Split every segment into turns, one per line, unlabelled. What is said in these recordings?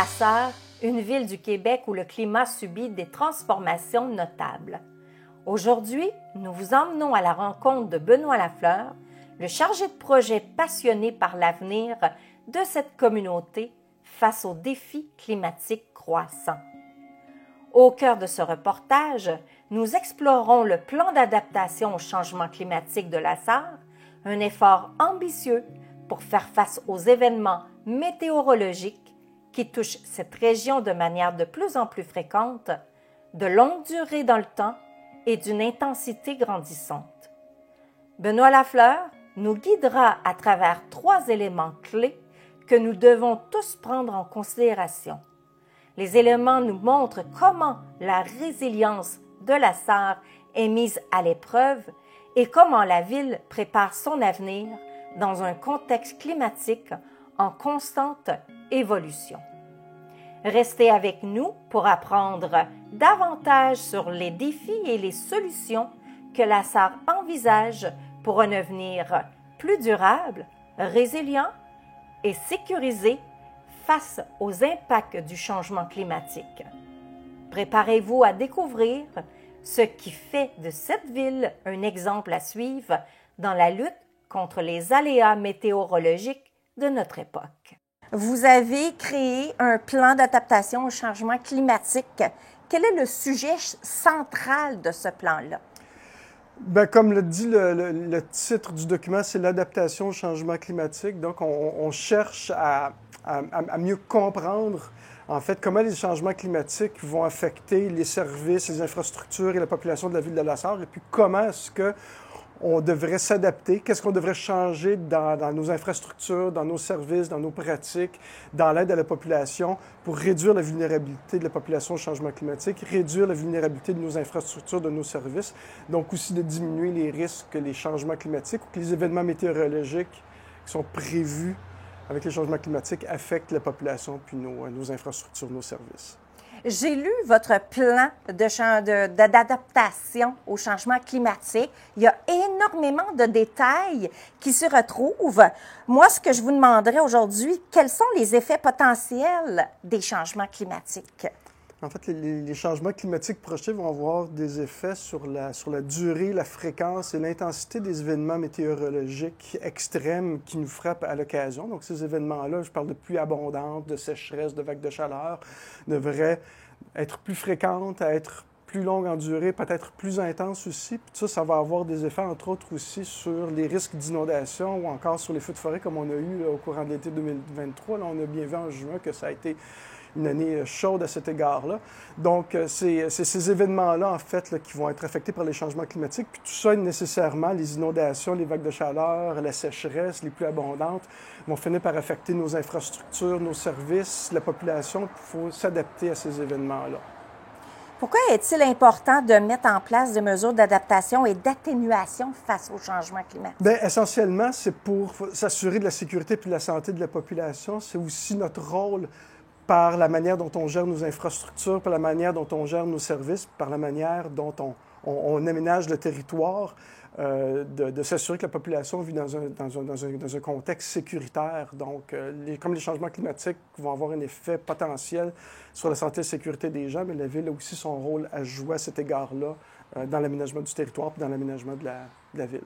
La Sarre, une ville du Québec où le climat subit des transformations notables. Aujourd'hui, nous vous emmenons à la rencontre de Benoît Lafleur, le chargé de projet passionné par l'avenir de cette communauté face aux défis climatiques croissants. Au cœur de ce reportage, nous explorons le plan d'adaptation au changement climatique de la Sarre, un effort ambitieux pour faire face aux événements météorologiques qui touchent cette région de manière de plus en plus fréquente, de longue durée dans le temps et d'une intensité grandissante. Benoît Lafleur nous guidera à travers 3 éléments clés que nous devons tous prendre en considération. Les éléments nous montrent comment la résilience de la Sarre est mise à l'épreuve et comment la ville prépare son avenir dans un contexte climatique en constante évolution. Restez avec nous pour apprendre davantage sur les défis et les solutions que la Sarre envisage pour un avenir plus durable, résilient et sécurisé face aux impacts du changement climatique. Préparez-vous à découvrir ce qui fait de cette ville un exemple à suivre dans la lutte contre les aléas météorologiques de notre époque. Vous avez créé un plan d'adaptation au changement climatique. Quel est le sujet central de ce plan-là?
Bien, comme le dit le titre du document, c'est l'adaptation au changement climatique. Donc, on cherche à mieux comprendre, en fait, comment les changements climatiques vont affecter les services, les infrastructures et la population de la ville de la Sarre, et puis comment est-ce qu'on devrait s'adapter, qu'est-ce qu'on devrait changer dans nos infrastructures, dans nos services, dans nos pratiques, dans l'aide à la population pour réduire la vulnérabilité de la population au changement climatique, réduire la vulnérabilité de nos infrastructures, de nos services, donc aussi de diminuer les risques que les changements climatiques ou que les événements météorologiques qui sont prévus avec les changements climatiques affectent la population puis nos infrastructures, nos services.
J'ai lu votre plan d'adaptation au changement climatique. Il y a énormément de détails qui se retrouvent. Moi, ce que je vous demanderais aujourd'hui, quels sont les effets potentiels des changements climatiques?
En fait, les changements climatiques projetés vont avoir des effets sur la durée, la fréquence et l'intensité des événements météorologiques extrêmes qui nous frappent à l'occasion. Donc, ces événements-là, je parle de pluies abondantes, de sécheresse, de vagues de chaleur, devraient être plus fréquentes, être plus longues en durée, peut-être plus intenses aussi. Puis ça va avoir des effets, entre autres, aussi sur les risques d'inondation ou encore sur les feux de forêt comme on a eu au courant de l'été 2023. Là, on a bien vu en juin que ça a été une année chaude à cet égard-là. Donc, c'est ces événements-là, en fait, là, qui vont être affectés par les changements climatiques. Puis tout ça, nécessairement, les inondations, les vagues de chaleur, la sécheresse, les pluies abondantes, vont finir par affecter nos infrastructures, nos services, la population. Il faut s'adapter à ces événements-là.
Pourquoi est-il important de mettre en place des mesures d'adaptation et d'atténuation face au changement climatique?
Bien, essentiellement, c'est pour s'assurer de la sécurité et de la santé de la population. C'est aussi notre rôle par la manière dont on gère nos infrastructures, par la manière dont on gère nos services, par la manière dont on aménage le territoire, de s'assurer que la population vit dans un contexte sécuritaire. Donc, comme les changements climatiques vont avoir un effet potentiel sur la santé et la sécurité des gens, mais la Ville a aussi son rôle à jouer à cet égard-là dans l'aménagement du territoire et dans l'aménagement de la Ville.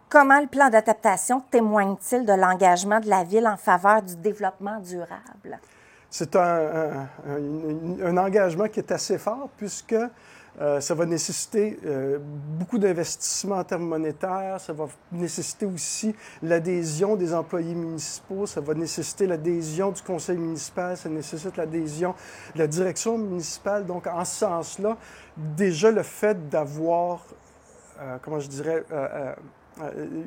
Comment le plan d'adaptation témoigne-t-il de l'engagement de la Ville en faveur du développement durable?
C'est un engagement qui est assez fort puisque ça va nécessiter beaucoup d'investissements en termes monétaires, ça va nécessiter aussi l'adhésion des employés municipaux, ça va nécessiter l'adhésion du conseil municipal, ça nécessite l'adhésion de la direction municipale. Donc, en ce sens-là, déjà le fait d'avoir,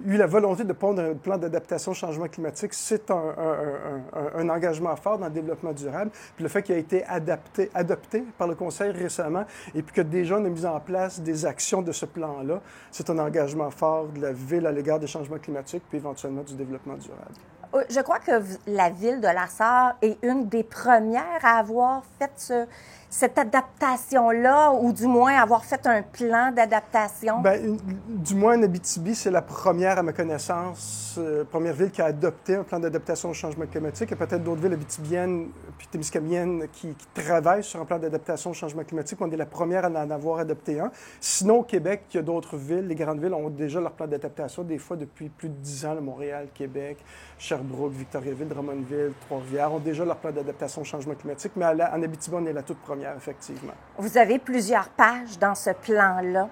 eu la volonté de pondre un plan d'adaptation au changement climatique, c'est un engagement fort dans le développement durable. Puis le fait qu'il a été adopté par le Conseil récemment et puis que déjà on a mis en place des actions de ce plan-là, c'est un engagement fort de la Ville à l'égard des changements climatiques puis éventuellement du développement durable.
Je crois que la Ville de la Sarre est une des premières à avoir fait cette adaptation-là, ou du moins avoir fait un plan d'adaptation?
Bien, du moins, en Abitibi, c'est la première, à ma connaissance, première ville qui a adopté un plan d'adaptation au changement climatique. Il y a peut-être d'autres villes abitibiennes puis témiscaminennes qui travaillent sur un plan d'adaptation au changement climatique. On est la première à en avoir adopté un. Sinon, au Québec, il y a d'autres villes. Les grandes villes ont déjà leur plan d'adaptation, des fois depuis plus de 10 ans. Montréal, Québec, Sherbrooke, Victoriaville, Drummondville, Trois-Rivières ont déjà leur plan d'adaptation au changement climatique. Mais en Abitibi, on est la toute première, effectivement.
Vous avez plusieurs pages dans ce plan-là.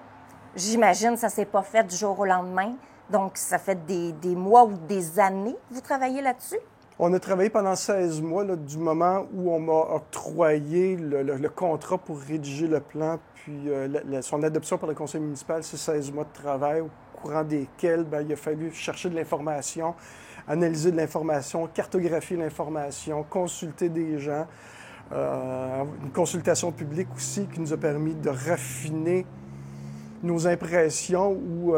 J'imagine que ça ne s'est pas fait du jour au lendemain. Donc, ça fait des mois ou des années que vous travaillez là-dessus?
On a travaillé pendant 16 mois, là, du moment où on m'a octroyé le contrat pour rédiger le plan, puis son adoption par le conseil municipal, c'est 16 mois de travail, au courant desquels bien, il a fallu chercher de l'information, analyser de l'information, cartographier l'information, consulter des gens. Une consultation publique aussi qui nous a permis de raffiner nos impressions ou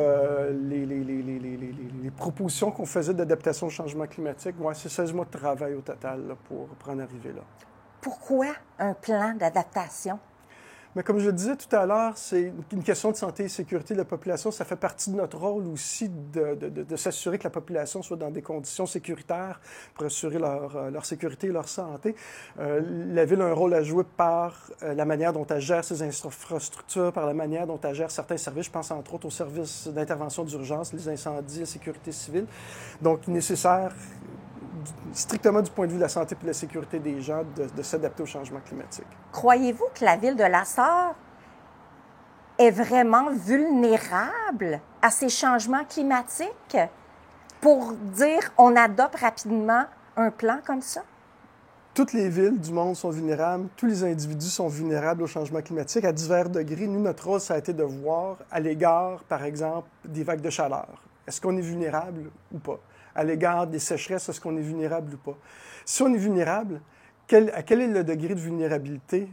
les propositions qu'on faisait d'adaptation au changement climatique. Ouais, c'est 16 mois de travail au total là, pour en arriver là.
Pourquoi un plan d'adaptation?
Mais comme je le disais tout à l'heure, c'est une question de santé et sécurité de la population. Ça fait partie de notre rôle aussi de s'assurer que la population soit dans des conditions sécuritaires pour assurer leur sécurité et leur santé. La Ville a un rôle à jouer par la manière dont elle gère ses infrastructures, par la manière dont elle gère certains services. Je pense entre autres aux services d'intervention d'urgence, les incendies, la sécurité civile. Donc, il est nécessaire, strictement du point de vue de la santé et de la sécurité des gens, de s'adapter au changement climatique.
Croyez-vous que la ville de La Sarre est vraiment vulnérable à ces changements climatiques pour dire on adopte rapidement un plan comme ça?
Toutes les villes du monde sont vulnérables, tous les individus sont vulnérables au changement climatique à divers degrés. Nous, notre rôle, ça a été de voir à l'égard, par exemple, des vagues de chaleur. Est-ce qu'on est vulnérable ou pas? À l'égard des sécheresses, est-ce qu'on est vulnérable ou pas? Si on est vulnérable, quel est le degré de vulnérabilité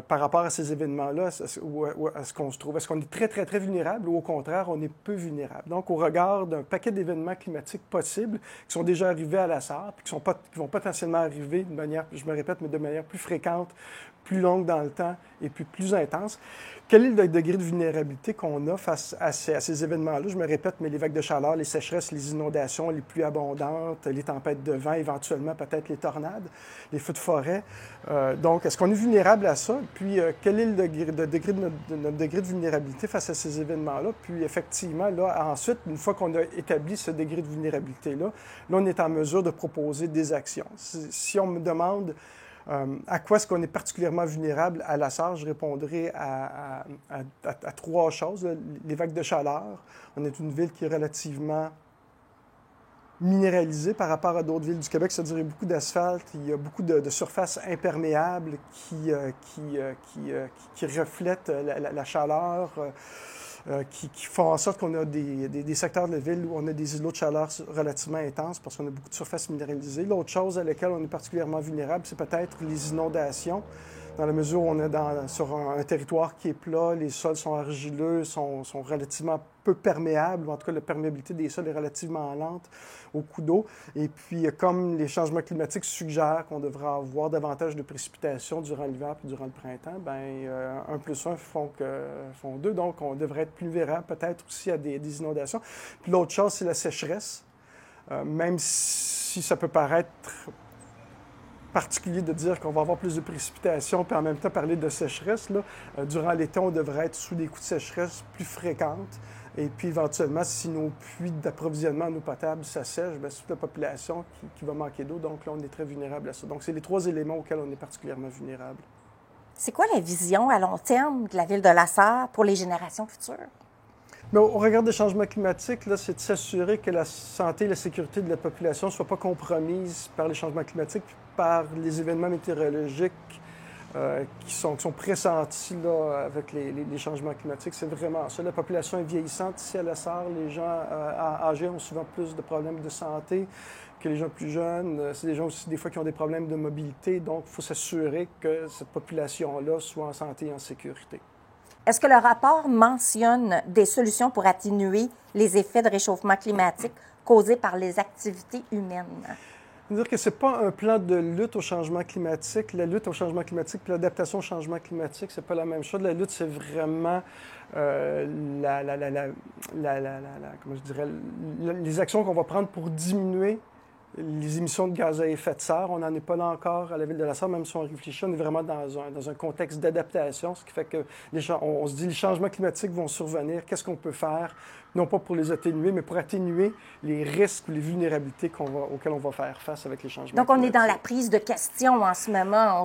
par rapport à ces événements-là, où est-ce qu'on se trouve? Est-ce qu'on est très, très, très vulnérable ou au contraire, on est peu vulnérable? Donc, au regard d'un paquet d'événements climatiques possibles qui sont déjà arrivés à la Sarre, puis qui vont potentiellement arriver de manière, je me répète, mais de manière plus fréquente, plus longue dans le temps et puis plus intense. Quel est le degré de vulnérabilité qu'on a face à ces événements-là? Je me répète, mais les vagues de chaleur, les sécheresses, les inondations, les pluies abondantes, les tempêtes de vent, éventuellement peut-être les tornades, les feux de forêt. Donc, est-ce qu'on est vulnérable à ça? Puis, quel est notre degré de vulnérabilité face à ces événements-là? Puis, effectivement, là, ensuite, une fois qu'on a établi ce degré de vulnérabilité-là, là, on est en mesure de proposer des actions. Si on me demande à quoi est-ce qu'on est particulièrement vulnérable à la Sarre, je répondrai à trois choses. Les vagues de chaleur. On est une ville qui est relativement minéralisée par rapport à d'autres villes du Québec, c'est-à-dire qu'il y a beaucoup d'asphalte, il y a beaucoup de surfaces imperméables qui reflètent la chaleur. Qui font en sorte qu'on a des secteurs de la ville où on a des îlots de chaleur relativement intenses parce qu'on a beaucoup de surfaces minéralisées. L'autre chose à laquelle on est particulièrement vulnérable, c'est peut-être les inondations, dans la mesure où on est sur un territoire qui est plat, les sols sont argileux, sont relativement peu perméables, ou en tout cas la perméabilité des sols est relativement lente au coup d'eau. Et puis, comme les changements climatiques suggèrent qu'on devrait avoir davantage de précipitations durant l'hiver et durant le printemps, bien, 1 plus 1 font 2, donc on devrait être plus vulnérable peut-être aussi à des inondations. Puis l'autre chose, c'est la sécheresse. Même si ça peut paraître particulier de dire qu'on va avoir plus de précipitations, puis en même temps parler de sécheresse. Là. Durant l'été, on devrait être sous des coups de sécheresse plus fréquentes. Et puis, éventuellement, si nos puits d'approvisionnement en eau potable s'assèchent, bien, c'est toute la population qui va manquer d'eau. Donc là, on est très vulnérable à ça. Donc, c'est les trois éléments auxquels on est particulièrement vulnérable.
C'est quoi la vision à long terme de la ville de La Sarre pour les générations futures?
Mais au regard des changements climatiques, là, c'est de s'assurer que la santé et la sécurité de la population ne soient pas compromises par les changements climatiques, par les événements météorologiques qui sont pressentis là, avec les changements climatiques. C'est vraiment ça. La population est vieillissante ici à La Sarre. Les gens âgés ont souvent plus de problèmes de santé que les gens plus jeunes. C'est des gens aussi, des fois, qui ont des problèmes de mobilité. Donc, il faut s'assurer que cette population-là soit en santé et en sécurité.
Est-ce que le rapport mentionne des solutions pour atténuer les effets de réchauffement climatique causés par les activités humaines?
C'est-à-dire que ce n'est pas un plan de lutte au changement climatique. La lutte au changement climatique et l'adaptation au changement climatique, c'est pas la même chose. La lutte, c'est vraiment comment je dirais, les actions qu'on va prendre pour diminuer les émissions de gaz à effet de serre. On n'en est pas là encore à la Ville de la Sarre, même si on réfléchit, on est vraiment dans un contexte d'adaptation, ce qui fait que on se dit les changements climatiques vont survenir, qu'est-ce qu'on peut faire, non pas pour les atténuer, mais pour atténuer les risques ou les vulnérabilités auxquelles on va faire face avec les changements
Donc, on
climatiques.
est dans la prise de questions en ce moment.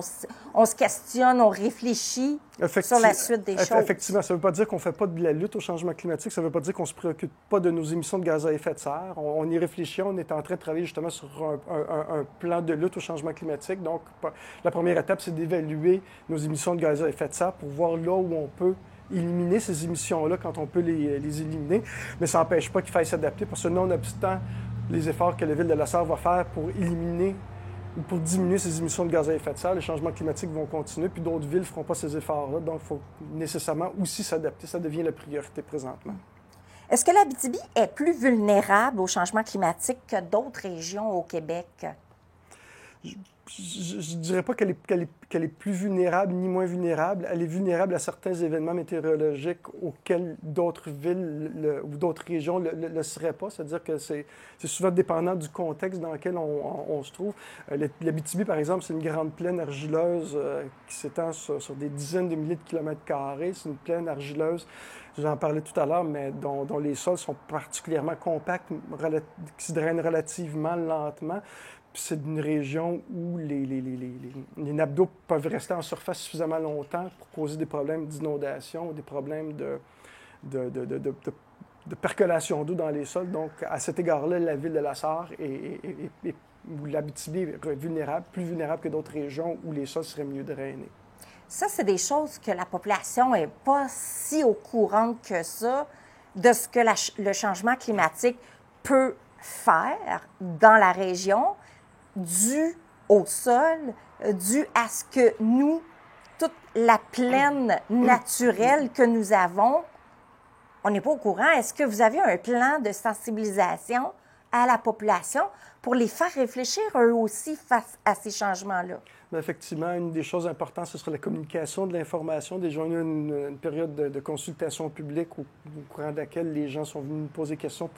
On se questionne, on réfléchit sur la suite des choses.
Effectivement, ça ne veut pas dire qu'on ne fait pas de la lutte au changement climatique, ça ne veut pas dire qu'on ne se préoccupe pas de nos émissions de gaz à effet de serre. On y réfléchit, on est en train de travailler justement sur un plan de lutte au changement climatique. Donc, la première étape, c'est d'évaluer nos émissions de gaz à effet de serre pour voir là où on peut éliminer ces émissions-là quand on peut les éliminer. Mais ça n'empêche pas qu'il faille s'adapter parce que nonobstant les efforts que la Ville de la Sarre va faire pour éliminer ou pour diminuer ces émissions de gaz à effet de serre, les changements climatiques vont continuer, puis d'autres villes ne feront pas ces efforts-là. Donc, il faut nécessairement aussi s'adapter. Ça devient la priorité présentement.
Est-ce que l'Abitibi est plus vulnérable au changement climatique que d'autres régions au Québec?
Je ne dirais pas qu'elle est plus vulnérable ni moins vulnérable. Elle est vulnérable à certains événements météorologiques auxquels d'autres villes ou d'autres régions ne le seraient pas. C'est-à-dire que c'est souvent dépendant du contexte dans lequel on se trouve. L'Abitibi, par exemple, c'est une grande plaine argileuse qui s'étend sur des dizaines de milliers de kilomètres carrés. C'est une plaine argileuse, j'en parlais tout à l'heure, mais dont les sols sont particulièrement compacts, qui se drainent relativement lentement. C'est une région où les nappes d'eau peuvent rester en surface suffisamment longtemps pour causer des problèmes d'inondation, des problèmes de percolation d'eau dans les sols. Donc, à cet égard-là, la Ville de la Sarre ou l'Abitibi est vulnérable, plus vulnérable que d'autres régions où les sols seraient mieux drainés.
Ça, c'est des choses que la population n'est pas si au courant que ça de ce que le changement climatique peut faire dans la région, dû au sol, dû à ce que nous, toute la plaine naturelle que nous avons, on n'est pas au courant. Est-ce que vous avez un plan de sensibilisation à la population pour les faire réfléchir eux aussi face à ces changements-là?
Bien, effectivement, une des choses importantes, ce sera la communication de l'information. Déjà, on a une période de consultation publique au courant de laquelle les gens sont venus nous poser des questions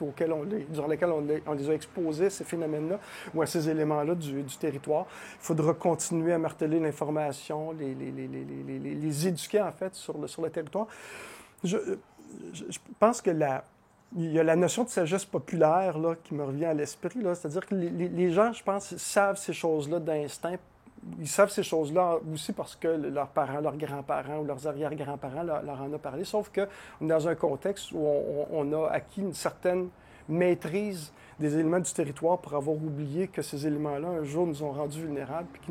durant lesquelles on les a exposés, ces phénomènes-là, ou à ces éléments-là du territoire. Il faudra continuer à marteler l'information, les éduquer, en fait, sur le territoire. Je pense que il y a la notion de sagesse populaire là, qui me revient à l'esprit. C'est-à-dire que les gens, je pense, savent ces choses-là d'instinct. Ils savent ces choses-là aussi parce que leurs parents, leurs grands-parents ou leurs arrière-grands-parents leur en ont parlé, sauf qu'on est dans un contexte où on a acquis une certaine maîtrise des éléments du territoire pour avoir oublié que ces éléments-là, un jour, nous ont rendus vulnérables, puis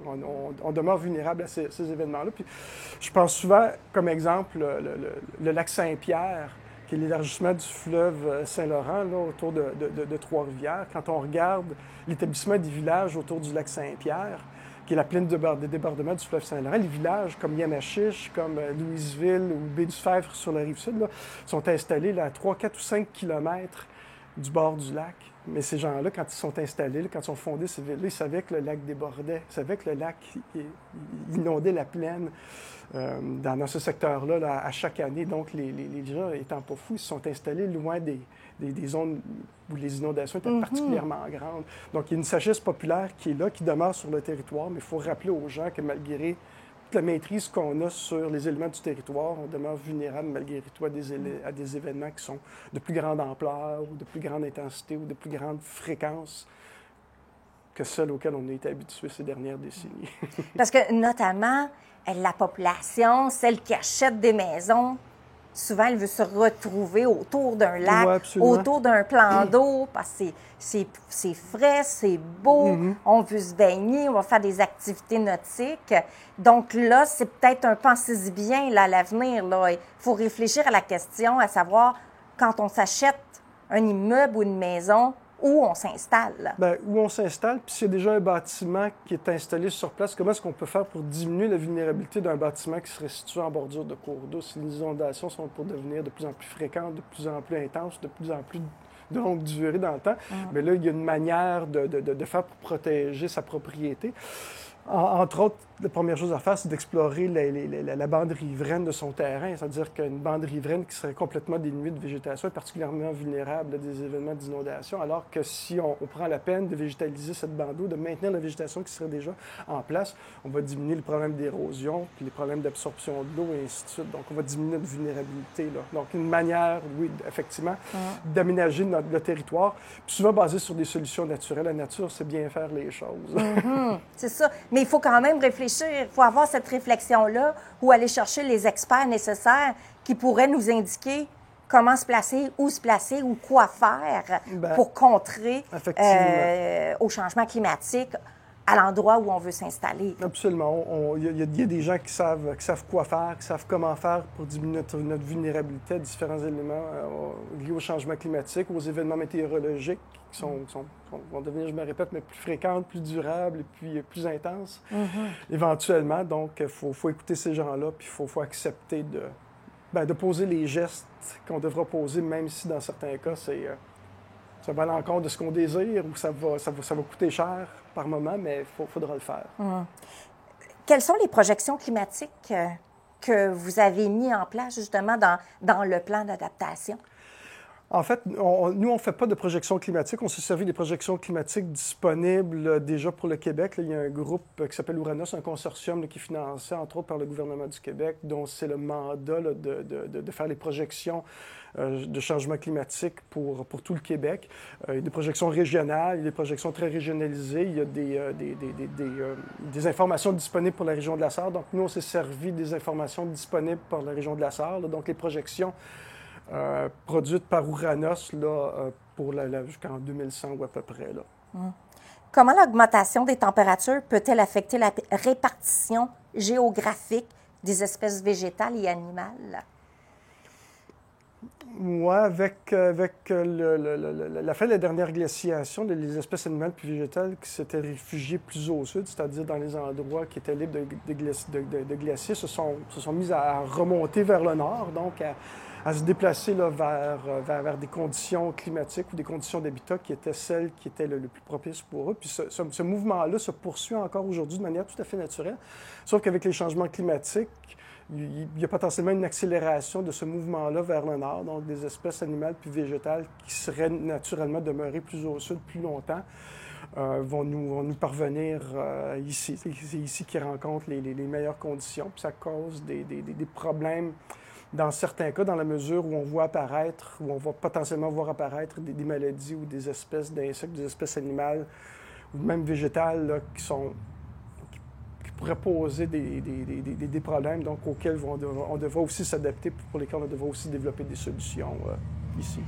qu'on demeure vulnérable à ces événements-là. Puis je pense souvent, comme exemple, le lac Saint-Pierre, qui est l'élargissement du fleuve Saint-Laurent, là, autour de Trois-Rivières. Quand on regarde l'établissement des villages autour du lac Saint-Pierre, qui est la plaine de débordement du fleuve Saint-Laurent, les villages comme Yamachiche, comme Louisville ou Baie-du-Fèvre sur la Rive-Sud, là, sont installés là, à 3, 4 ou 5 kilomètres du bord du lac. Mais ces gens-là, quand ils sont installés, quand ils ont fondé ces villes-là, ils savaient que le lac débordait, ils savaient que le lac inondait la plaine dans ce secteur-là là, à chaque année. Donc, les gens, étant pas fous, ils se sont installés loin des zones où les inondations étaient particulièrement grandes. Donc, il y a une sagesse populaire qui est là, qui demeure sur le territoire, mais il faut rappeler aux gens que malgré toute la maîtrise qu'on a sur les éléments du territoire, on demeure vulnérable malgré tout à des événements qui sont de plus grande ampleur ou de plus grande intensité ou de plus grande fréquence que celles auxquelles on a été habitué ces dernières décennies.
Parce que, notamment, la population, celle qui achète des maisons, souvent, elle veut se retrouver autour d'un lac, autour d'un plan d'eau, parce que c'est frais, c'est beau, on veut se baigner, on va faire des activités nautiques. Donc là, c'est peut-être un pensez-y bien là, à l'avenir. Il faut réfléchir à la question, à savoir, quand on s'achète un immeuble ou une maison, où on s'installe? Bien,
où on s'installe, puis s'il y a déjà un bâtiment qui est installé sur place, comment est-ce qu'on peut faire pour diminuer la vulnérabilité d'un bâtiment qui serait situé en bordure de cours d'eau si les inondations sont pour devenir de plus en plus fréquentes, de plus en plus intenses, de plus en plus de longue durée dans le temps. Mais là, il y a une manière de faire pour protéger sa propriété. Entre autres, la première chose à faire, c'est d'explorer la bande riveraine de son terrain, c'est-à-dire qu'une bande riveraine qui serait complètement dénuée de végétation est particulièrement vulnérable à des événements d'inondation, alors que si on prend la peine de végétaliser cette bande d'eau, de maintenir la végétation qui serait déjà en place, on va diminuer le problème d'érosion, puis les problèmes d'absorption de l'eau, et ainsi de suite. Donc, on va diminuer notre vulnérabilité, là. Donc, une manière, oui, effectivement, d'aménager le territoire, puis souvent basée sur des solutions naturelles. La nature, c'est bien faire les choses.
C'est ça. Mais il faut quand même réfléchir, il faut avoir cette réflexion-là ou aller chercher les experts nécessaires qui pourraient nous indiquer comment se placer, où se placer ou quoi faire pour contrer au changement climatique à l'endroit où on veut s'installer.
Absolument. Il y a des gens qui savent quoi faire, qui savent comment faire pour diminuer notre vulnérabilité à différents éléments liés au changement climatique, aux événements météorologiques qui vont devenir, je me répète, mais plus fréquentes, plus durables et puis plus intenses, éventuellement. Donc, il faut écouter ces gens-là, puis il faut accepter de poser les gestes qu'on devra poser, même si dans certains cas, ça va à l'encontre de ce qu'on désire ou ça va coûter cher par moment, mais il faudra le faire.
Quelles sont les projections climatiques que vous avez mis en place justement dans le plan d'adaptation?
En fait, nous, on ne fait pas de projections climatiques. On s'est servi des projections climatiques disponibles déjà pour le Québec. Là, il y a un groupe qui s'appelle Ouranos, un consortium qui est financé, entre autres, par le gouvernement du Québec, dont c'est le mandat de faire les projections de changement climatique pour tout le Québec. Il y a des projections régionales, il y a des projections très régionalisées, il y a des informations disponibles pour la région de la Sarre. Donc, nous, on s'est servi des informations disponibles par la région de la Sarre. Là. Donc, les projections produites par Ouranos pour jusqu'en 2100 ou à peu près. Là.
Comment l'augmentation des températures peut-elle affecter la répartition géographique des espèces végétales et animales?
Oui, avec la fin de la dernière glaciation, les espèces animales puis végétales qui s'étaient réfugiées plus au sud, c'est-à-dire dans les endroits qui étaient libres de glaciers, se sont mises à remonter vers le nord, donc à se déplacer là, vers des conditions climatiques ou des conditions d'habitat qui étaient celles qui étaient le plus propices pour eux. Puis ce mouvement-là se poursuit encore aujourd'hui de manière tout à fait naturelle, sauf qu'avec les changements climatiques, il y a potentiellement une accélération de ce mouvement-là vers le nord, donc des espèces animales puis végétales qui seraient naturellement demeurées plus au sud plus longtemps vont nous parvenir ici. C'est ici qu'ils rencontrent les meilleures conditions, puis ça cause des problèmes dans certains cas, dans la mesure où on voit apparaître, où on va potentiellement voir apparaître des maladies ou des espèces d'insectes, des espèces animales ou même végétales là, qui pourraient poser des problèmes donc, auxquels on devra aussi s'adapter, pour lesquels on devra aussi développer des solutions ici.